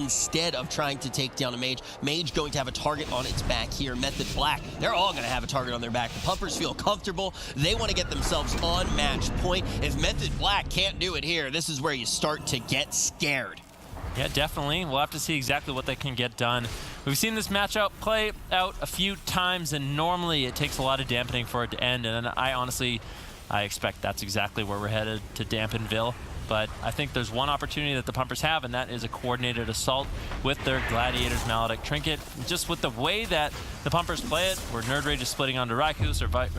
instead of trying to take down a mage. Mage going to have a target on its back here. Method Black, they're all going to have a target on their back. The Pumpers feel comfortable. They want to get themselves on match point. If Method Black can't do it here, this is where you start to get scared. Yeah, definitely. We'll have to see exactly what they can get done. We've seen this matchup play out a few times, and normally it takes a lot of dampening for it to end, and I expect that's exactly where we're headed, to Dampenville. But I think there's one opportunity that the Pumpers have, and that is a coordinated assault with their Gladiator's Maledict Trinket. Just with the way that the Pumpers play it, where Nerd Rage is splitting onto Raikou,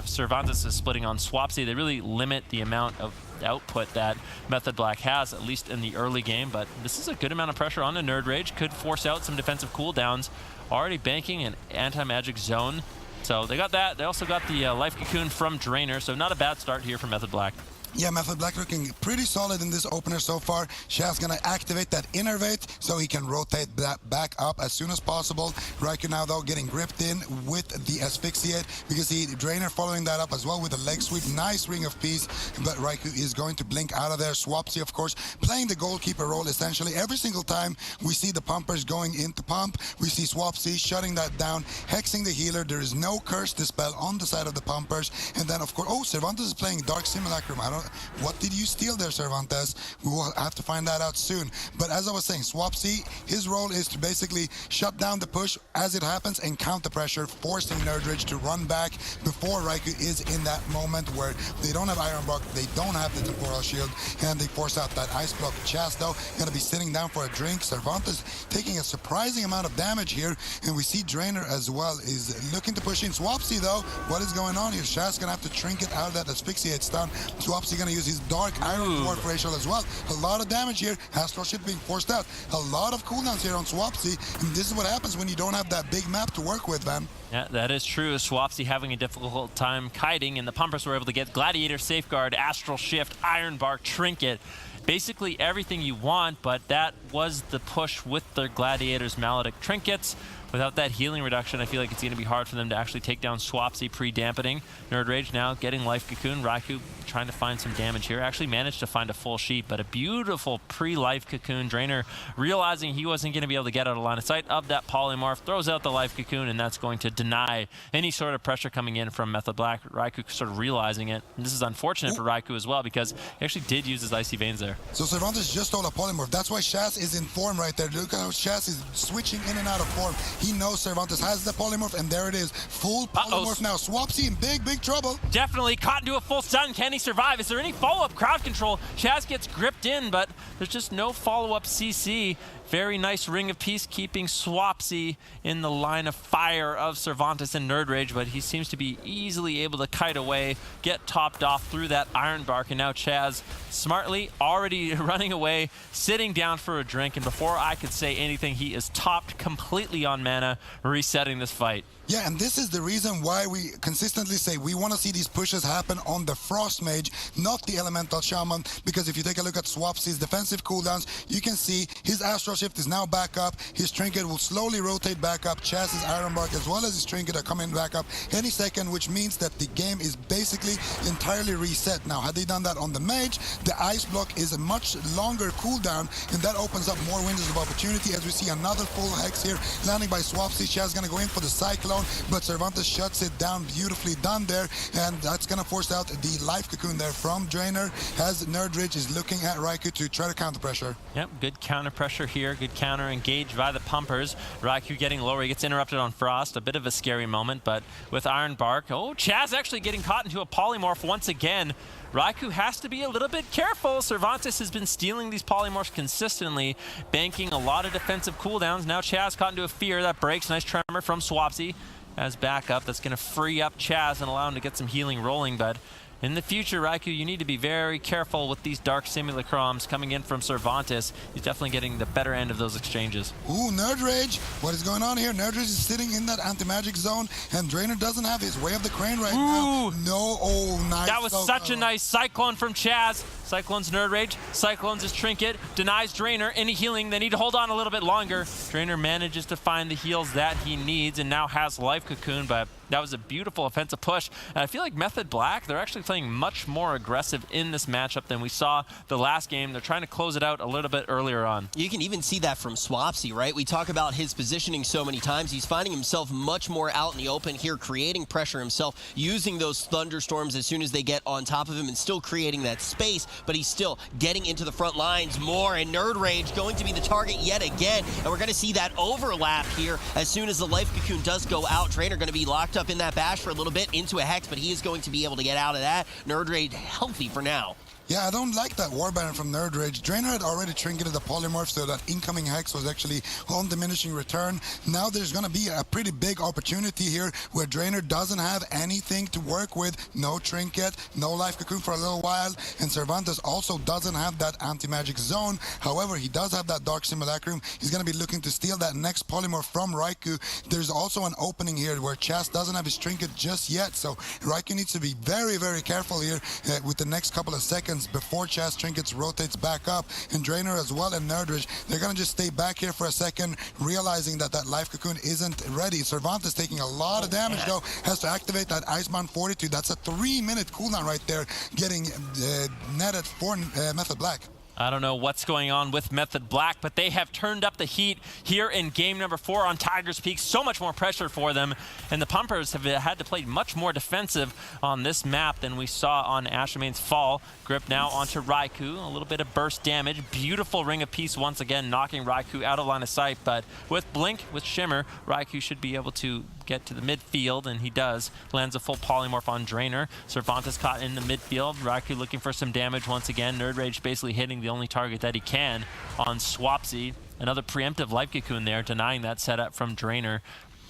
Cervantes is splitting on Swapsy, they really limit the amount of output that Method Black has, at least in the early game. But this is a good amount of pressure on the Nerd Rage. Could force out some defensive cooldowns. Already banking an anti-magic zone. So they got that. They also got the Life Cocoon from Drainer, so not a bad start here for Method Black. Yeah, Method Black looking pretty solid in this opener so far. Shaz gonna activate that Innervate so he can rotate that back up as soon as possible. Raikou now though getting gripped in with the Asphyxiate. We can see Drainer following that up as well with a leg sweep. Nice Ring of Peace, but Raikou is going to blink out of there. Swapsy, of course, playing the goalkeeper role essentially. Every single time we see the Pumpers going into pump, we see Swapsy shutting that down, hexing the healer. There is no Curse Dispel on the side of the Pumpers. And then, of course, oh, Cervantes is playing Dark Simulacrum. What did you steal there, Cervantes? We will have to find that out soon. But as I was saying, Swapsy, his role is to basically shut down the push as it happens and counter pressure, forcing Nerd Rage to run back before Raikou is in that moment where they don't have Iron Block, they don't have the Temporal Shield, and they force out that Ice Block. Chaz, though, going to be sitting down for a drink. Cervantes taking a surprising amount of damage here, and we see Drainer as well is looking to push in. Swapsy, though, what is going on here? Chaz going to have to trinket out of that Asphyxiate stun. Swapsy going to use his Dark Iron Dwarf Racial as well. A lot of damage here. Astral Shift being forced out. A lot of cooldowns here on Swapsy, and this is what happens when you don't have that big map to work with, Van. Yeah, that is true. Swapsy having a difficult time kiting, and the Pumpers were able to get Gladiator Safeguard, Astral Shift, Iron Bark, Trinket. Basically everything you want, but that was the push with their Gladiator's Maledict Trinkets. Without that healing reduction, I feel like it's going to be hard for them to actually take down Swapsy pre-dampening. Nerd Rage now getting Life Cocoon. Raikou trying to find some damage here. Actually managed to find a full sheet, but a beautiful pre-Life Cocoon. Drainer realizing he wasn't going to be able to get out of line of sight of that Polymorph, throws out the Life Cocoon, and that's going to deny any sort of pressure coming in from Method Black. Raikou sort of realizing it. And this is unfortunate for Raikou as well, because he actually did use his Icy Veins there. So Cervantes just stole a Polymorph. That's why Shaz is in form right there. Look at how Shaz is switching in and out of form. He knows Cervantes has the Polymorph, and there it is. Full Polymorph now. Swapsy in big, big trouble. Definitely caught into a full stun. Can he survive? Is there any follow-up crowd control? Chaz gets gripped in, but there's just no follow-up CC. Very nice Ring of Peace keeping Swapsy in the line of fire of Cervantes and Nerd Rage, but he seems to be easily able to kite away, get topped off through that Iron Bark, and now Chaz smartly already running away, sitting down for a drink, and before I could say anything, he is topped completely on mana, resetting this fight. Yeah, and this is the reason why we consistently say we want to see these pushes happen on the Frost Mage, not the Elemental Shaman, because if you take a look at Swapsy's defensive cooldowns, you can see his Astral Shift is now back up, his Trinket will slowly rotate back up, Chaz's Iron Bark as well as his Trinket are coming back up any second, which means that the game is basically entirely reset. Now, had they done that on the Mage, the Ice Block is a much longer cooldown, and that opens up more windows of opportunity as we see another full Hex here, landing by Swapsy. Chaz gonna go in for the Cyclone, but Cervantes shuts it down. Beautifully done there, and that's gonna force out the Life Cocoon there from Drainer as Nerd Rage is looking at Raikou to try to counter pressure. Yep, good counter pressure here, good counter engaged by the Pumpers. Raikou getting lower, he gets interrupted on Frost, a bit of a scary moment, but with Iron Bark, oh, Chaz actually getting caught into a Polymorph once again. Raikou has to be a little bit careful. Cervantes has been stealing these Polymorphs consistently, banking a lot of defensive cooldowns. Now Chaz caught into a Fear that breaks. Nice Tremor from Swapsy as backup. That's going to free up Chaz and allow him to get some healing rolling, but in the future, Raikou, you need to be very careful with these Dark Simulacrums coming in from Cervantes. He's definitely getting the better end of those exchanges. Ooh, Nerd Rage. What is going on here? Nerd Rage is sitting in that anti-magic zone, and Drainer doesn't have his Way of the Crane right now. No, oh, nice. That was such a nice Cyclone from Chaz. Cyclone's Nerd Rage, Cyclone's his Trinket, denies Drainer any healing. They need to hold on a little bit longer. Drainer manages to find the heals that he needs and now has Life Cocoon, but that was a beautiful offensive push. And I feel like Method Black, they're actually playing much more aggressive in this matchup than we saw the last game. They're trying to close it out a little bit earlier on. You can even see that from Swapsy, right? We talk about his positioning so many times. He's finding himself much more out in the open here, creating pressure himself, using those thunderstorms as soon as they get on top of him and still creating that space, but he's still getting into the front lines more, and Nerd Rage going to be the target yet again, and we're going to see that overlap here as soon as the Life Cocoon does go out. Drainer going to be locked up in that bash for a little bit into a Hex, but he is going to be able to get out of that. Nerd Rage healthy for now. Yeah, I don't like that Warbanner from Nerd Rage. Drainer had already trinketed the Polymorph, so that incoming Hex was actually on diminishing return. Now there's going to be a pretty big opportunity here where Drainer doesn't have anything to work with. No Trinket, no Life Cocoon for a little while, and Cervantes also doesn't have that anti-magic zone. However, he does have that Dark Simulacrum. He's going to be looking to steal that next Polymorph from Raikou. There's also an opening here where Chas doesn't have his Trinket just yet, so Raikou needs to be very, very careful here with the next couple of seconds before Chas Trinkets rotates back up, and Drainer as well and Nerd Rage, they're going to just stay back here for a second, realizing that that Life Cocoon isn't ready. Cervantes taking a lot of damage though, has to activate that Icebound Fortitude. That's a 3-minute cooldown right there, getting netted for Method Black. I don't know what's going on with Method Black, but they have turned up the heat here in game number 4 on Tiger's Peak. So much more pressure for them, and the Pumpers have had to play much more defensive on this map than we saw on Ashamane's Fall. Grip now onto Raikou, a little bit of burst damage. Beautiful Ring of Peace once again, knocking Raikou out of line of sight, but with Blink, with Shimmer, Raikou should be able to get to the midfield, and he does. Lands a full Polymorph on Drainer. Cervantes caught in the midfield. Raikou looking for some damage once again. Nerd Rage basically hitting the only target that he can on Swapsy. Another preemptive Life Cocoon there, denying that setup from Drainer.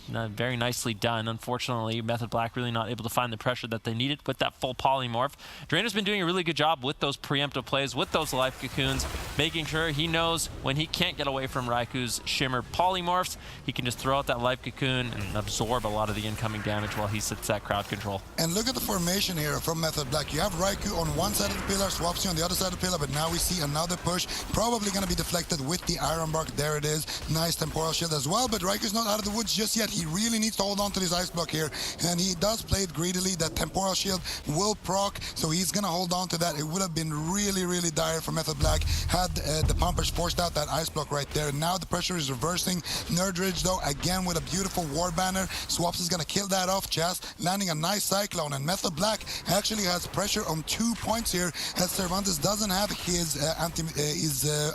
Very nicely done. Unfortunately, Method Black really not able to find the pressure that they needed with that full Polymorph. Drainer's been doing a really good job with those preemptive plays, with those Life Cocoons, making sure he knows when he can't get away from Raikou's Shimmer Polymorphs, he can just throw out that Life Cocoon and absorb a lot of the incoming damage while he sits at crowd control. And look at the formation here from Method Black. You have Raikou on one side of the pillar, Swapsy on the other side of the pillar, but now we see another push, probably going to be deflected with the Iron Bark. There it is. Nice Temporal Shield as well, but Raikou's not out of the woods just yet. He really needs to hold on to this Ice Block here, and he does play it greedily. That Temporal Shield will proc, so he's going to hold on to that. It would have been really, really dire for Method Black had the Pumpers forced out that Ice Block right there. Now the pressure is reversing. Nerd Ridge, though, again with a beautiful War Banner. Swaps is going to kill that off. Chas landing a nice Cyclone, and Method Black actually has pressure on 2 points here, as Cervantes doesn't have his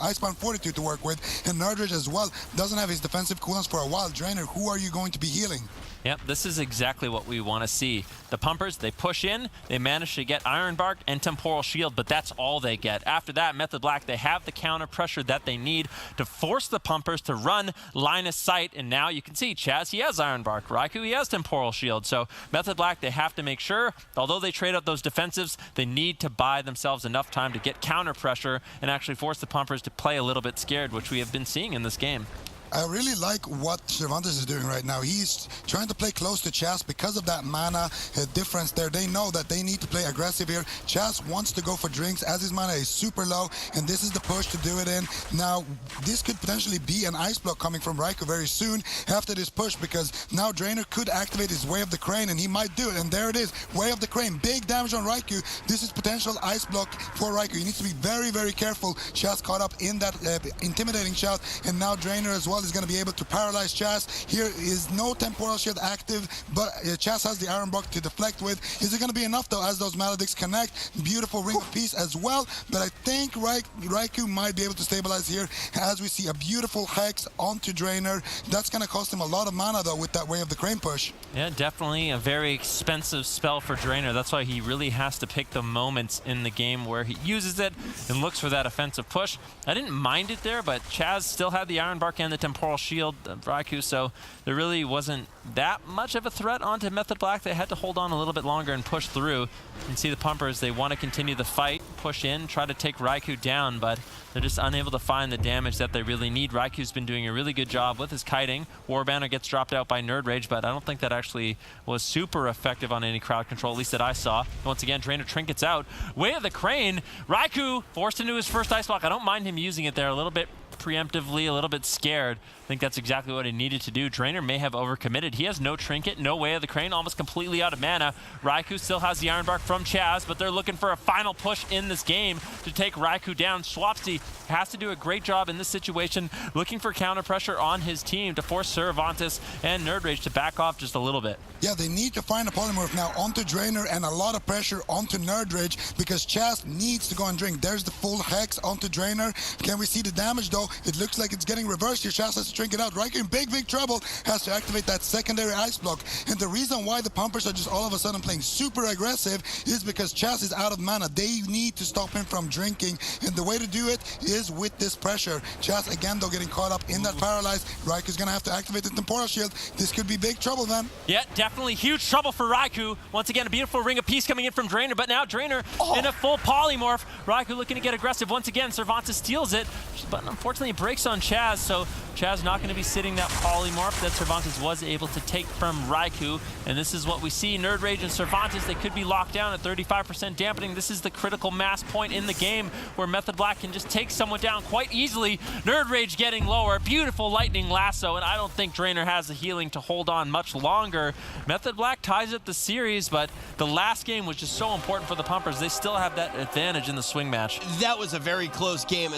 Icebound Fortitude to work with, and Nerd Ridge as well doesn't have his defensive cooldowns for a while. Drainer, who are you going to be healing? Yep, this is exactly what we want to see. The Pumpers, they push in, they manage to get Iron Bark and Temporal Shield, but that's all they get. After that, Method Black, they have the counter pressure that they need to force the Pumpers to run line of sight, and now you can see Chas, he has Iron Bark. Raikou, he has Temporal Shield. So Method Black, they have to make sure, although they trade out those defensives, they need to buy themselves enough time to get counter pressure and actually force the Pumpers to play a little bit scared, which we have been seeing in this game. I really like what Cervantes is doing right now. He's trying to play close to Chas because of that mana difference there. They know that they need to play aggressive here. Chas wants to go for drinks as his mana is super low, and this is the push to do it in. Now, this could potentially be an Ice Block coming from Raikou very soon after this push, because now Drainer could activate his Way of the Crane, and he might do it. And there it is, Way of the Crane. Big damage on Raikou. This is potential Ice Block for Raikou. He needs to be very, very careful. Chas caught up in that intimidating shout, and now Drainer as well is going to be able to paralyze Chas. Here is no Temporal Shield active, but Chas has the Iron Block to deflect with. Is it going to be enough though, as those Maledicts connect? Beautiful Ring of Peace as well, but I think Raikou might be able to stabilize here, as we see a beautiful Hex onto Drainer. That's going to cost him a lot of mana though with that Way of the Crane push. Yeah, definitely a very expensive spell for Drainer. That's why he really has to pick the moments in the game where he uses it and looks for that offensive push. I didn't mind it there, but Chas still had the Iron Bark and the Temporal Shield of Raikou, so there really wasn't that much of a threat onto Method Black. They had to hold on a little bit longer and push through. You can see the Pumpers, they want to continue the fight. push in, try to take Raikou down, but they're just unable to find the damage that they really need. Raikou's been doing a really good job with his kiting. Warbanner gets dropped out by Nerd Rage, but I don't think that actually was super effective on any crowd control, at least that I saw. Once again, Drainer trinkets out. Way of the Crane. Raikou forced into his first ice block. I don't mind him using it there a little bit preemptively, a little bit scared. I think that's exactly what he needed to do. Drainer may have overcommitted. He has no trinket, no Way of the Crane, almost completely out of mana. Raikou still has the Iron Bark from Chaz, but they're looking for a final push in this game to take Raikou down. Swapsy has to do a great job in this situation, looking for counter pressure on his team to force Cervantes and Nerd Rage to back off just a little bit. Yeah, they need to find a polymorph now onto Drainer and a lot of pressure onto Nerd Rage because Chaz needs to go and drink. There's the full hex onto Drainer. Can we see the damage though? It looks like it's getting reversed here. Chaz has to drink it out. Raikou in big trouble, has to activate that secondary ice block. And the reason why the Pumpers are just all of a sudden playing super aggressive is because Chaz is out of mana. They need to stop him from drinking. And the way to do it is with this pressure. Chaz again though getting caught up in that paralyze. Raikou's gonna have to activate the Temporal Shield. This could be big trouble then. Yeah, definitely huge trouble for Raikou. Once again, a beautiful Ring of Peace coming in from Drainer, but now Drainer in a full polymorph. Raikou looking to get aggressive. Once again, Cervantes steals it, but unfortunately breaks on Chaz, so Chaz not going to be sitting that polymorph that Cervantes was able to take from Raikou, and this is what we see. Nerd Rage and Cervantes, they could be locked down at 35% dampening. This is the critical mass point in the game where Method Black can just take someone down quite easily. Nerd Rage getting lower, beautiful lightning lasso, and I don't think Drainer has the healing to hold on much longer. Method Black ties up the series, but the last game was just so important for the Pumpers. They still have that advantage in the swing match. That was a very close game.